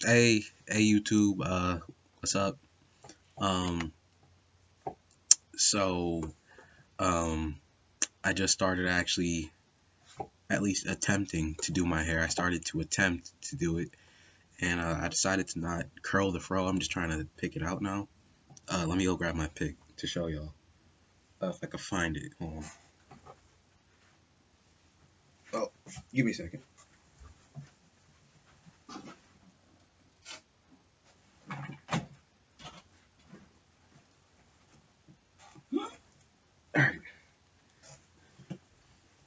Hey YouTube, what's up? Um, so, um, I just started actually at least attempting to do my hair. I started to attempt to do it, and I decided to not curl the fro. I'm just trying to pick it out now. Let me go grab my pick to show y'all if I can find it. Hold on. Oh, give me a second. All right,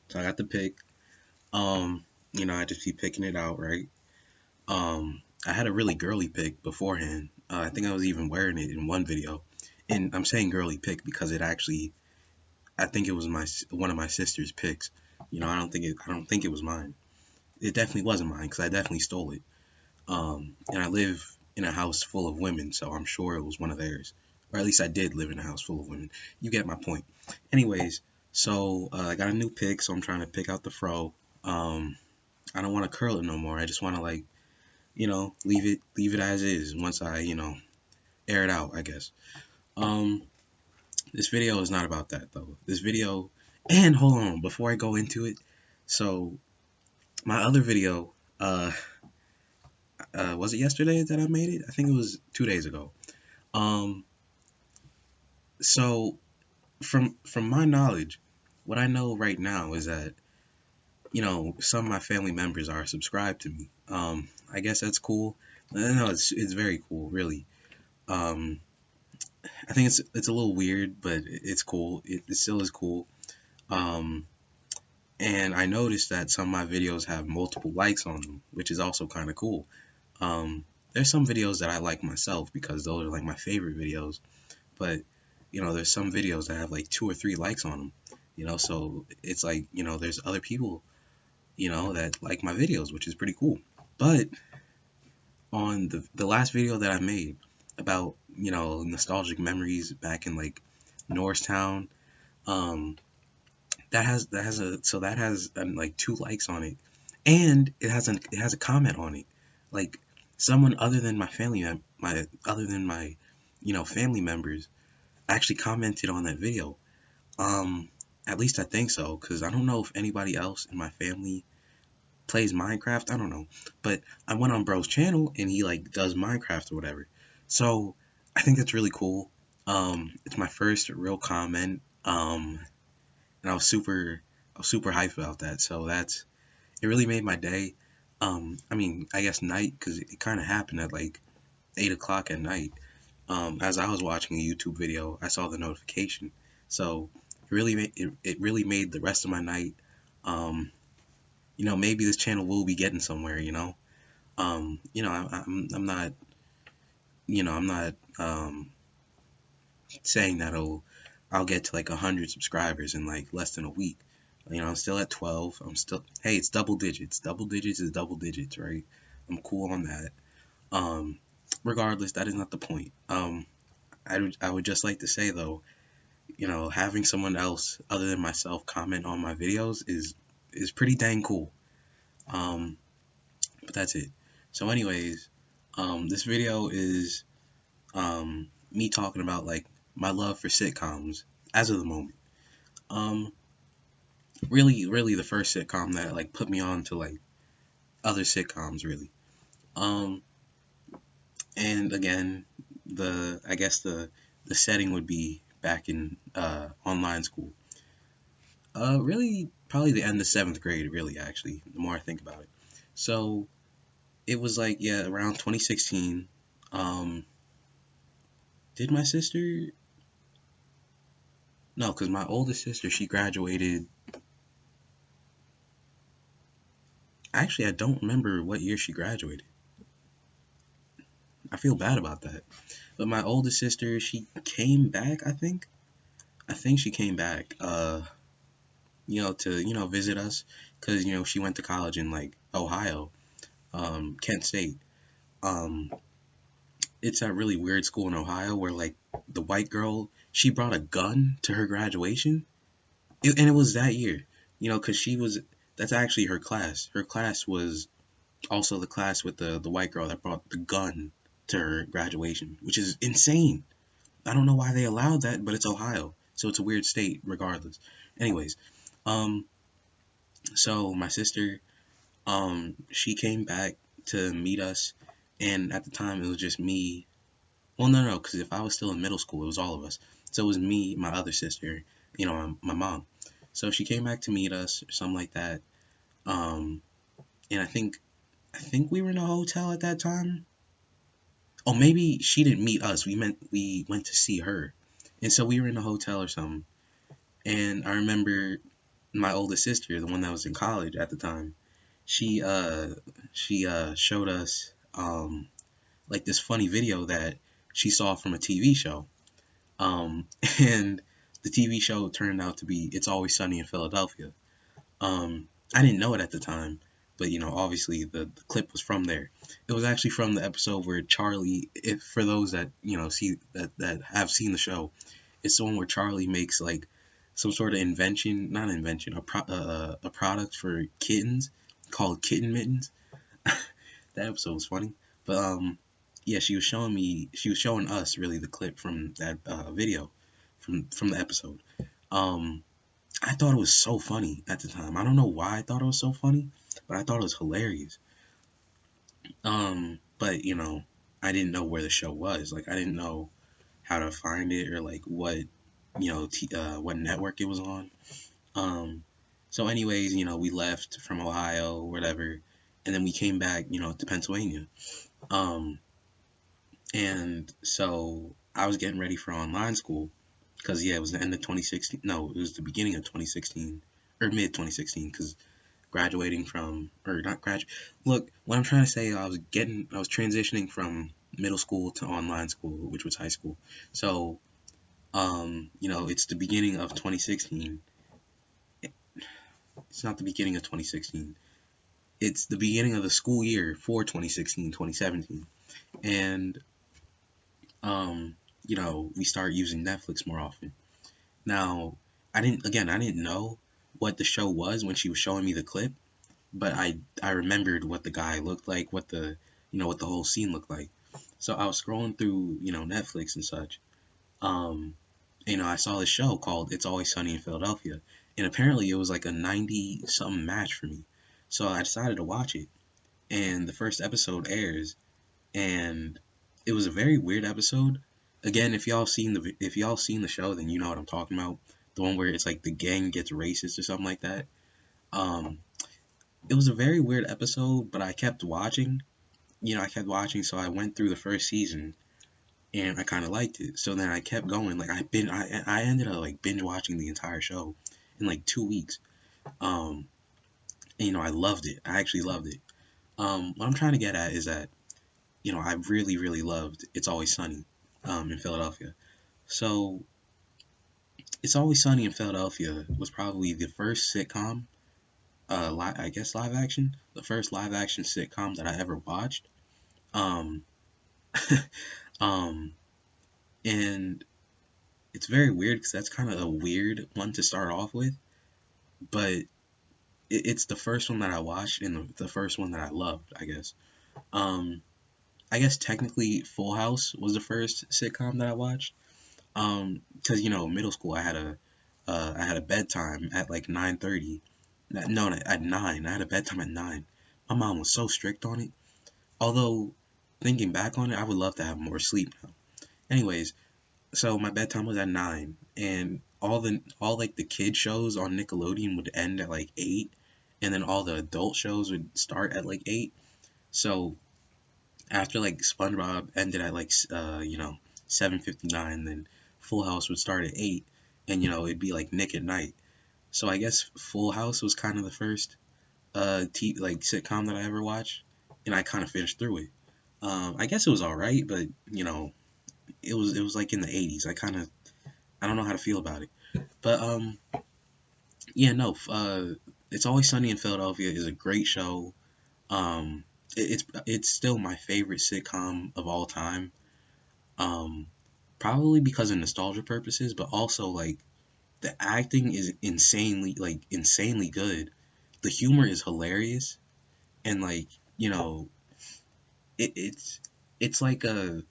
so I got the pick. Um, I just keep picking it out, right? I had a really girly pick beforehand. I think I was even wearing it in one video. And I'm saying girly pick because it actually, I think it was one of my sister's picks. I don't think it was mine. It definitely wasn't mine because I definitely stole it. And I live in a house full of women, so I'm sure it was one of theirs, or at least I did live in a house full of women. You get my point. Anyways, so I got a new pick, so I'm trying to pick out the fro. I don't want to curl it no more. I just want to like leave it as is once I, air it out, I guess. Um, this video is not about that though. This video, and hold on, before I go into it, so my other video, was it yesterday that I made it? I think it was 2 days ago. Um, so from my knowledge, what I know right now is that some of my family members are subscribed to me. I guess that's cool. No, it's very cool, really. Um, I think it's a little weird, but it's cool. It still is cool. Um, and I noticed that some of my videos have multiple likes on them, which is also kind of cool. There's some videos that I like myself because those are like my favorite videos, but there's some videos that have like 2 or 3 likes on them. So it's like there's other people that like my videos, which is pretty cool. But on the last video that I made about nostalgic memories back in like Norristown, um, that has like 2 likes on it, and it has a comment on it, like someone other than my family members actually commented on that video. Um, at least I think so, because I don't know if anybody else in my family plays Minecraft. I don't know, but I went on bro's channel and he like does Minecraft or whatever. So I think that's really cool. It's my first real comment. And I was super hyped about that. So it really made my day. I mean, I guess night because it kind of happened at like 8 o'clock at night. As I was watching a YouTube video, I saw the notification. So it really made the rest of my night. Um, maybe this channel will be getting somewhere. I'm not, I'm not saying that I'll get to like 100 subscribers in like less than a week. I'm still at 12. Hey, it's double digits. Double digits is double digits, right? I'm cool on that. Um, Regardless, that is not the point. I would just like to say though, having someone else other than myself comment on my videos is pretty dang cool. Um, but that's it. So, anyways, this video is me talking about like my love for sitcoms as of the moment. Um, really the first sitcom that like put me on to like other sitcoms really. Um, and again, I guess the setting would be back in online school. Really probably the end of 7th grade. Really, actually, the more I think about it. So it was like yeah, around 2016. Um, did my sister? No, because my oldest sister she graduated. Actually, I don't remember what year she graduated. I feel bad about that. But my oldest sister, she came back, I think she came back to, visit us cuz she went to college in like Ohio, Kent State. Um it's a really weird school in Ohio where like the white girl, she brought a gun to her graduation. And it was that year. Cuz she was that's actually her class. Her class was Also, the class with the white girl that brought the gun to her graduation, which is insane. I don't know why they allowed that, but it's Ohio, so it's a weird state regardless. Anyways, um, so my sister, she came back to meet us, and at the time it was just me. Well, no, because if I was still in middle school, it was all of us. So it was me, my other sister, my mom. So she came back to meet us, or something like that. Um, and I think we were in a hotel at that time. Oh, maybe she didn't meet us. We went to see her, and so we were in a hotel or something. And I remember my oldest sister, the one that was in college at the time, she showed us like this funny video that she saw from a TV show. Um, and the TV show turned out to be It's Always Sunny in Philadelphia. I didn't know it at the time, but obviously the clip was from there. It was actually from the episode where Charlie, if for those that see that have seen the show, it's the one where Charlie makes like some sort of invention, not invention, a product for kittens called kitten mittens. That episode was funny, but yeah, she was showing us really the clip from that video from the episode. Um, I thought it was so funny at the time. I don't know why I thought it was so funny, but I thought it was hilarious. But I didn't know where the show was. Like I didn't know how to find it or like what what network it was on. Um, so anyways, we left from Ohio, whatever, and then we came back, to Pennsylvania. Um, and so I was getting ready for online school because yeah, it was the end of 2016. No, it was the beginning of 2016 or mid 2016 because graduating from or not graduate. Look, what I'm trying to say, I was transitioning from middle school to online school, which was high school. So, it's the beginning of 2016. It's not the beginning of 2016. It's the beginning of the school year for 2016, 2017. And, we start using Netflix more often. Now, I didn't know what the show was when she was showing me the clip, but I remembered what the guy looked like, what the whole scene looked like. So I was scrolling through, Netflix and such. Um, I saw this show called It's Always Sunny in Philadelphia, and apparently it was like a 90 something match for me. So I decided to watch it, and the first episode airs, and it was a very weird episode. Again, if y'all seen the show, then you know what I'm talking about. The one where it's like the gang gets racist or something like that. Um, it was a very weird episode, but I kept watching. I kept watching, so I went through the first season and I kind of liked it. So then I kept going. Like I ended up like binge watching the entire show in like 2 weeks. Um, and, I loved it. I actually loved it. What I'm trying to get at is that I really really loved It's Always Sunny, in Philadelphia. So It's Always Sunny in Philadelphia was probably the first sitcom, I guess live action, the first live action sitcom that I ever watched. Um, um, and it's very weird because that's kind of a weird one to start off with, but it's the first one that I watched and the first one that I loved, I guess. Um, I guess technically Full House was the first sitcom that I watched. Because middle school I had a bedtime at like 9:30. No, at 9. I had a bedtime at 9. My mom was so strict on it. Although thinking back on it, I would love to have more sleep now. Anyways, so my bedtime was at 9, and all like the kid shows on Nickelodeon would end at like 8, and then all the adult shows would start at like 8. So after like SpongeBob ended at like 7:59, then Full House would start at 8, and it'd be like Nick at Night. So I guess Full House was kind of the first like sitcom that I ever watched, and I kind of finished through it. I guess it was all right, but it was like in the 80s. I don't know how to feel about it. But yeah, no. It's Always Sunny in Philadelphia is a great show. It's still my favorite sitcom of all time. Um, Probably because of nostalgia purposes, but also like the acting is insanely good. The humor is hilarious, and like you know, it, it's it's like a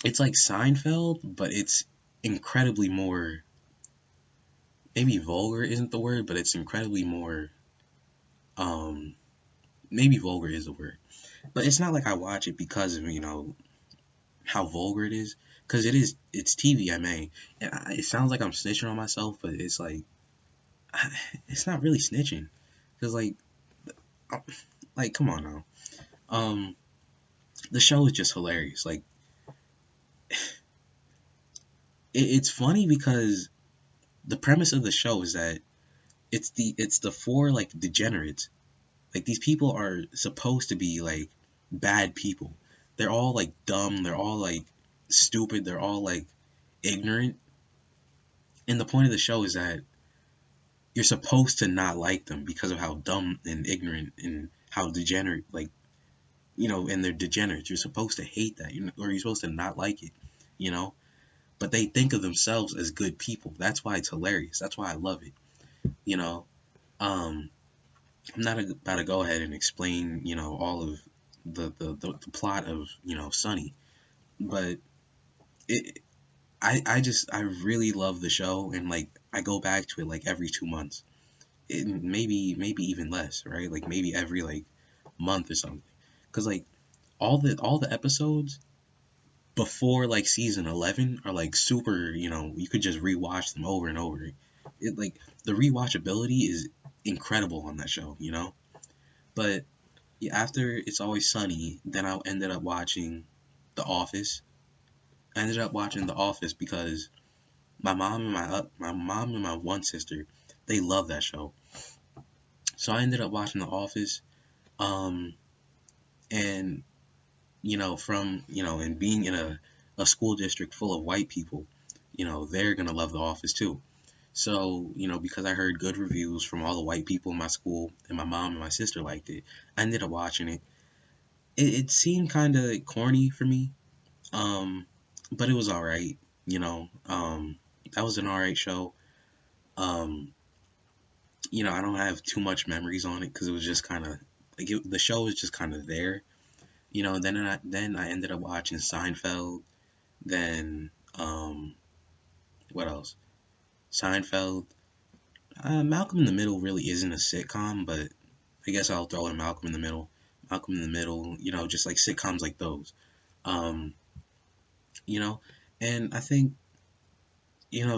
it's like Seinfeld, but it's incredibly more, maybe vulgar isn't the word, but it's incredibly more, um maybe vulgar is the word. But it's not like I watch it because of, how vulgar it is, because it's TVMA, and it sounds like I'm snitching on myself, but it's like, it's not really snitching, because uh, like, come on now. um the show is just hilarious. Like, it's funny because the premise of the show is that it's the four, like, degenerates. Like, these people are supposed to be like bad people. They're all like dumb, they're all like stupid, they're all like ignorant. And the point of the show is that you're supposed to not like them because of how dumb and ignorant and how degenerate, like, and they're degenerates. You're supposed to hate that, or you're supposed to not like it, you know? But they think of themselves as good people. That's why it's hilarious. That's why I love it, you know? Um, I'm not about to go ahead and explain, all of the plot of, Sunny, but it, I really love the show, and like I go back to it like every 2 months. Maybe even less, right? Like maybe every like month or something. Cause like all the episodes before like season 11 are like super, you could just rewatch them over and over. It like the rewatchability is incredible on that show. But yeah, after It's Always Sunny, then I ended up watching The Office. I ended up watching The Office because my one sister, they love that show. So I ended up watching The Office. Um, and from and being in a school district full of white people, they're gonna love The Office too. So, because I heard good reviews from all the white people in my school, and my mom and my sister liked it, I ended up watching it. It seemed kind of corny for me, um, but it was all right. That was an all right show. Um, I don't have too much memories on it because it was just kind of like the show was just kind of there. Then I ended up watching Seinfeld. Then what else? Seinfeld. Malcolm in the Middle really isn't a sitcom, but I guess I'll throw in Malcolm in the Middle. Malcolm in the Middle, just like sitcoms like those. Um, you know, and I think,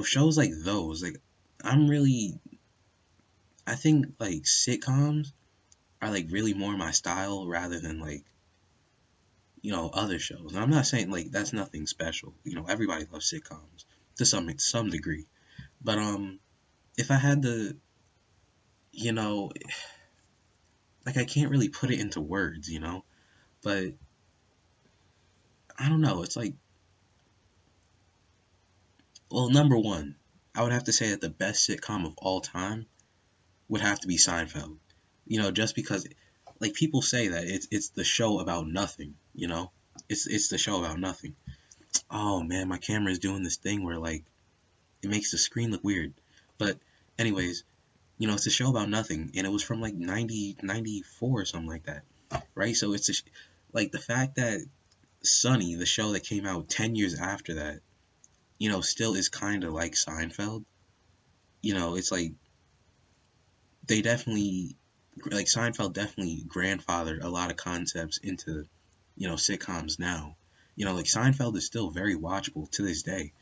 shows like those, like, I'm really, I think like sitcoms are like really more my style rather than like, other shows. And I'm not saying like that's nothing special. Everybody loves sitcoms to some degree. But if I had to, you know, like, I can't really put it into words. But I don't know. It's like, well, number one, I would have to say that the best sitcom of all time would have to be Seinfeld. Just because, like, people say that it's the show about nothing. It's the show about nothing. Oh man, my camera is doing this thing where like it makes the screen look weird. But anyways, it's a show about nothing, and it was from like 1994 or something like that, right? So it's like the fact that Sunny, the show that came out 10 years after that, still is kind of like Seinfeld. It's like they definitely, like, Seinfeld definitely grandfathered a lot of concepts into, sitcoms now. Like, Seinfeld is still very watchable to this day.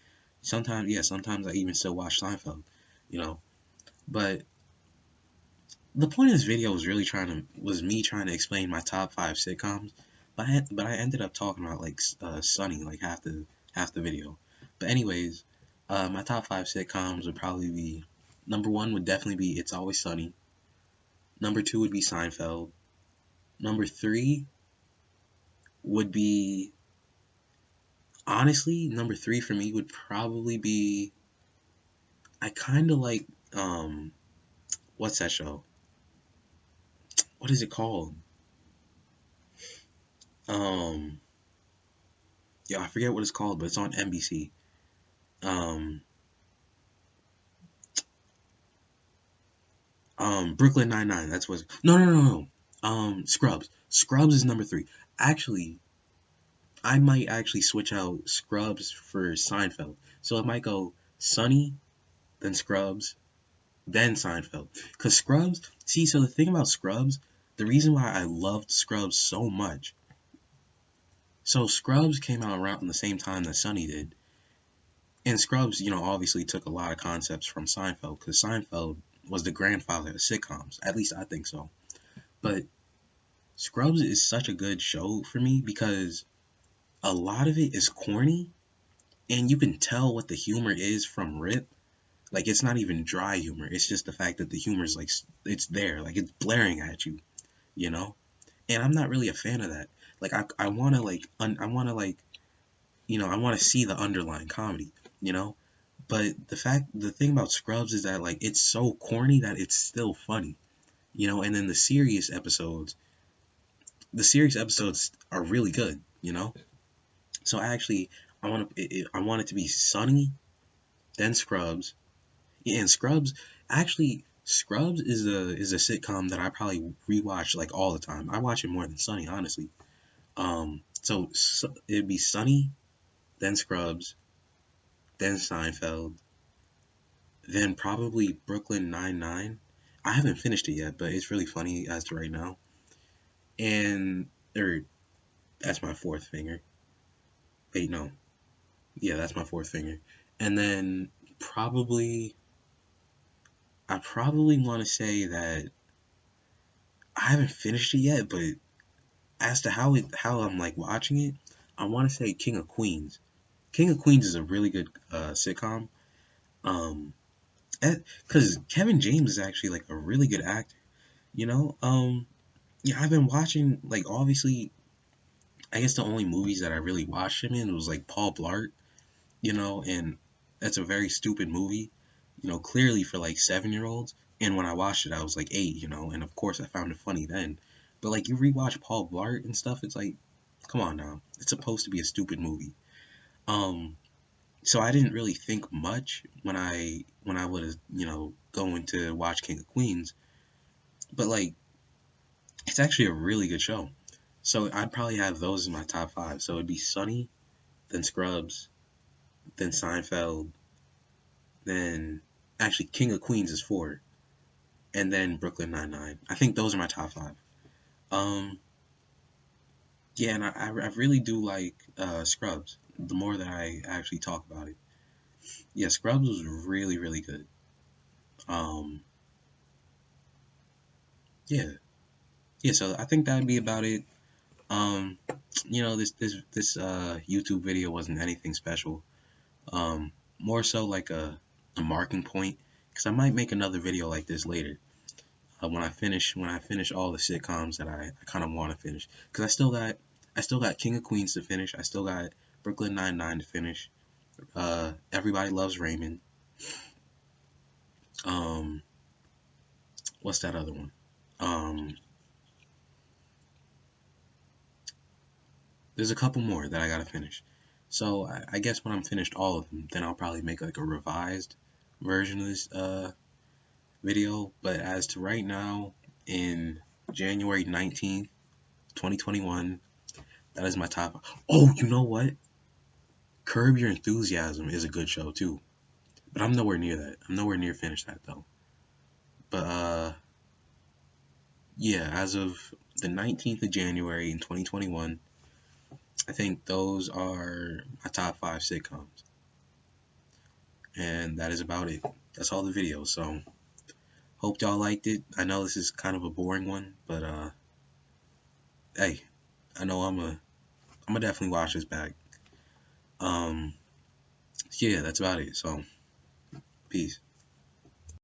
Sometimes, yeah, sometimes I even still watch Seinfeld, you know. But the point of this video was me trying to explain my top five sitcoms, but I ended up talking about like Sunny like half the video. But anyways, my top five sitcoms would probably be, number one would definitely be It's Always Sunny. Number two would be Seinfeld. Number three would be, honestly, number three for me would probably be, I kind of like, what's that show? What is it called? Um, yeah, I forget what it's called, but it's on NBC. Um, Brooklyn Nine-Nine. That's what. No, no, no, no. Scrubs. Scrubs is number three. Actually, I might actually switch out Scrubs for Seinfeld. So it might go Sunny, then Scrubs, then Seinfeld. Cause Scrubs, see, so the thing about Scrubs, the reason why I loved Scrubs so much, so Scrubs came out around the same time that Sunny did, and Scrubs, obviously took a lot of concepts from Seinfeld, because Seinfeld was the grandfather of sitcoms. At least I think so. But Scrubs is such a good show for me because a lot of it is corny, and you can tell what the humor is from Rip. Like, it's not even dry humor. It's just the fact that the humor is like it's there, like it's blaring at you, you know. And I'm not really a fan of that. Like, I want to like I want to like I want to see the underlying comedy, you know. But the thing about Scrubs is that like it's so corny that it's still funny, you know. And then the serious episodes are really good, you know. So actually, I want it to be Sunny, then Scrubs. Yeah, and Scrubs is a sitcom that I probably rewatch like all the time. I watch it more than Sunny, honestly. So it'd be Sunny, then Scrubs, then Seinfeld, then probably Brooklyn Nine-Nine. I haven't finished it yet, but it's really funny as to right now. And or that's my fourth finger. Wait, no. Yeah, that's my fourth finger. And then probably I probably want to say that I haven't finished it yet, but as to how I'm like watching it, I want to say King of Queens. King of Queens is a really good sitcom. Um, because Kevin James is actually like a really good actor. You know, yeah, I've been watching like obviously. I guess the only movies that I really watched him in was like Paul Blart. You know, and that's a very stupid movie. You know, clearly for like 7-year-olds. And when I watched it, I was like 8. You know, and of course I found it funny then. But like you rewatch Paul Blart and stuff, it's like, come on now, it's supposed to be a stupid movie. Um, so I didn't really think much when I was going to watch King of Queens, but like it's actually a really good show. So I'd probably have those in my top five. So it'd be Sunny, then Scrubs, then Seinfeld, then actually King of Queens is four, and then Brooklyn Nine-Nine. I think those are my top five. Um, yeah, and I really do like Scrubs. The more that I actually talk about it, yeah, Scrubs was really really good. Um, yeah, yeah. So I think that'd be about it. Um, this YouTube video wasn't anything special. More so like a marking point, because I might make another video like this later. When I finish all the sitcoms that I kind of want to finish, because I still got King of Queens to finish. I still got Brooklyn Nine-Nine to finish. Everybody Loves Raymond. Um, what's that other one? Um, there's a couple more that I gotta finish. So I guess when I'm finished all of them, then I'll probably make like a revised version of this video. But as to right now, in January 19th, 2021, that is my top. Oh, you know what? Curb Your Enthusiasm is a good show too. But I'm nowhere near that. I'm nowhere near finished that though. But yeah, as of the 19th of January in 2021, I think those are my top five sitcoms. And that is about it. That's all the videos. So hope y'all liked it. I know this is kind of a boring one, but hey, I know I'm gonna definitely watch this back. Um yeah, that's about it. So peace.